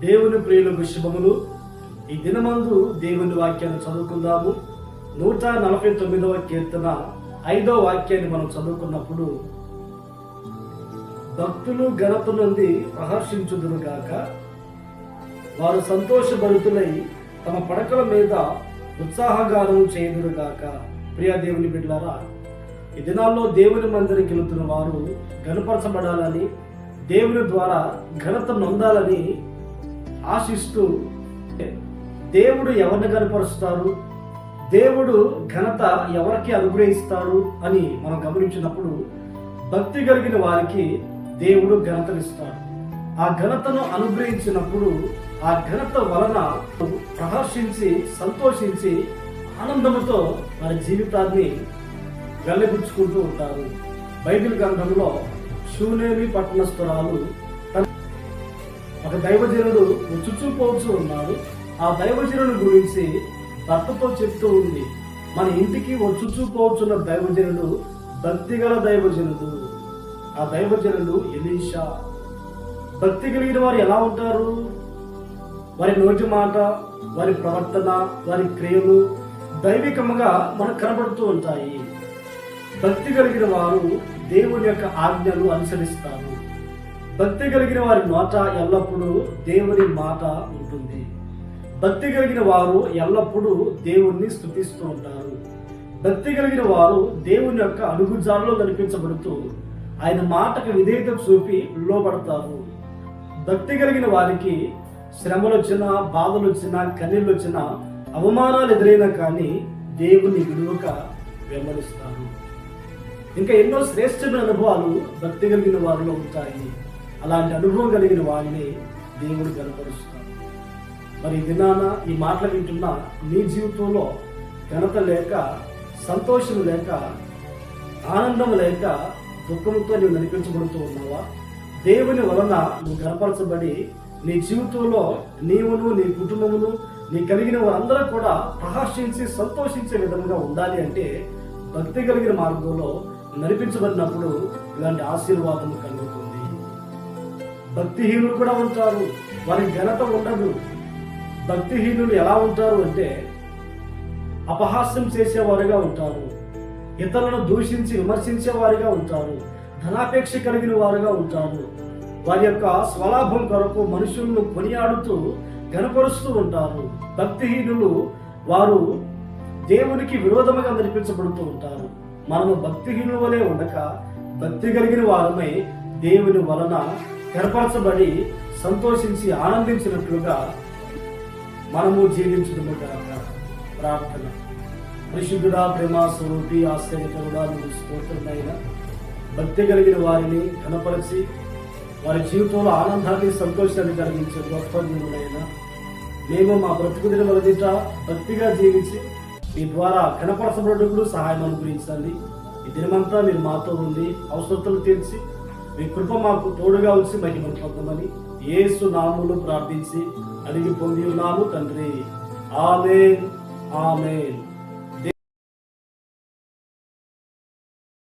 దేవుని ప్రియులకు శుభములు. ఈ దినమందు దేవుని వాక్యాన్ని చదువుకుందాము. 149వ కీర్తన 5వ వాక్యాన్ని మనం చదువుకున్నప్పుడు, భక్తులు ఘనత నుండి ప్రహర్షించుదురుగాక, వారు సంతోషభరితులై తమ పడకల మీద ఉత్సాహగానం చేయుదురుగాక. ప్రియ దేవుని బిడ్డలారా, ఈ దినాల్లో దేవుని మందిరికి వెళుతున్న వారు ఘనపరచబడాలని, దేవుని ద్వారా ఘనత నొందాలని ఆశిస్తూ, దేవుడు ఎవరిని కనపరుస్తారు, దేవుడు ఘనత ఎవరికి అనుగ్రహిస్తాడు అని మనం గమనించినప్పుడు, భక్తి కలిగిన వారికి దేవుడు ఘనతనిస్తాడు. ఆ ఘనతను అనుగ్రహించినప్పుడు ఆ ఘనత వలన ప్రహర్షించి సంతోషించి ఆనందముతో వారి జీవితాన్ని వెళ్ళబుచ్చుకుంటూ ఉంటారు. బైబిల్ గ్రంథంలో షూనేమి పట్టణస్థురాలు ఒక దైవజనుడు చుచుపోవచ్చు ఉన్నాడు. ఆ దైవజనుడి గురించి భర్తతో చెప్తూ ఉంది, మన ఇంటికి చుచుపోవచ్చున్న దైవజనుడు భక్తిగల దైవజనుడు. ఆ దైవజనుడు ఎలీషా. భక్తి కలిగిన వారు ఎలా ఉంటారు? వారి నోటి మాట, వారి ప్రవర్తన, వారి క్రియలు దైవికముగా మనకు కనబడుతూ ఉంటాయి. భక్తి కలిగిన వారు దేవుని యొక్క ఆజ్ఞలు అనుసరిస్తారు. భక్తి కలిగిన వారి నోట ఎల్లప్పుడూ దేవుని మాట ఉంటుంది. భక్తి కలిగిన వారు ఎల్లప్పుడూ దేవుణ్ణి స్తుతిస్తూ ఉంటారు. భక్తి కలిగిన వారు దేవుని యొక్క అడుగుజాడలో కనిపించబడుతూ ఆయన మాటకు విధేయత చూపి లోబడతారు. భక్తి కలిగిన వారికి శ్రమలు వచ్చినా, బాధలు వచ్చినా, కన్నీళ్ళు వచ్చినా, అవమానాలు ఎదురైనా కానీ దేవుని విలువక వెంబడిస్తారు. ఇంకా ఎన్నో శ్రేష్టమైన అనుభవాలు భక్తి కలిగిన వారిలో ఉంటాయి. అలాంటి అనుభవం కలిగిన వారిని దేవుడు కనపరుస్తాడు. మరి దినాన ఈ మాటలు వింటున్న నీ జీవితంలో ఘనత లేక, సంతోషం లేక, ఆనందం లేక, దుఃఖంతో నువ్వు నడిపించబడుతూ ఉన్నావా? దేవుని వలన నువ్వు గనపరచబడి నీ జీవితంలో నీవును, నీ కుటుంబమును, నీ కలిగిన వారందరూ కూడా ప్రహర్షించి సంతోషించే విధంగా ఉండాలి అంటే భక్తి కలిగిన మార్గంలో నడిపించబడినప్పుడు ఇలాంటి ఆశీర్వాదం కలుగుతుంది. భక్తిహీనులు కూడా ఉంటారు, వారికి ఘనత ఉండదు. భక్తిహీనులు ఎలా ఉంటారు అంటే అపహాస్యం చేసేవారుగా ఉంటారు, ఇతరులను దూషించి విమర్శించేవారుగా ఉంటారు, ధనాపేక్ష కలిగిన వారుగా ఉంటారు. వారి యొక్క స్వలాభం కొరకు మనుషులను కొనియాడుతూ గనపరుస్తూ ఉంటారు. భక్తిహీనులు వారు దేవునికి విరోధముగా నడిపించబడుతూ ఉంటారు. మనము భక్తిహీనుల వలె ఉండక భక్తి కలిగిన వారమై దేవుని వలన గనపరచబడి సంతోషించి ఆనందించినట్లుగా మనము జీవించుదుముగాక. ప్రార్థన. పరిశుద్ధుడా, ప్రేమ స్వరూపి, ఆశ్చర్యకరుడా, నీకు స్తోత్రమైన భక్తి కలిగిన వారిని కనపరిచి వారి జీవితంలో ఆనందాన్ని, సంతోషాన్ని కలిగించే గొప్ప దేవుడైనా, మేము మా బ్రతుకు దినములదిట భక్తిగా జీవించి మీ ద్వారా కనపరచబడుటకు సహాయం అనుగ్రహించండి. ఈ దినమంతా మీరు మాతో ఉండి అవసరతలు తీర్చి మీ కృప మాకు తోడుగా వచ్చి మహిమ పొందమని యేసు నామములో ప్రార్థించి అడిగి పొంది ఉన్నాము తండ్రి. ఆమేన్, ఆమేన్.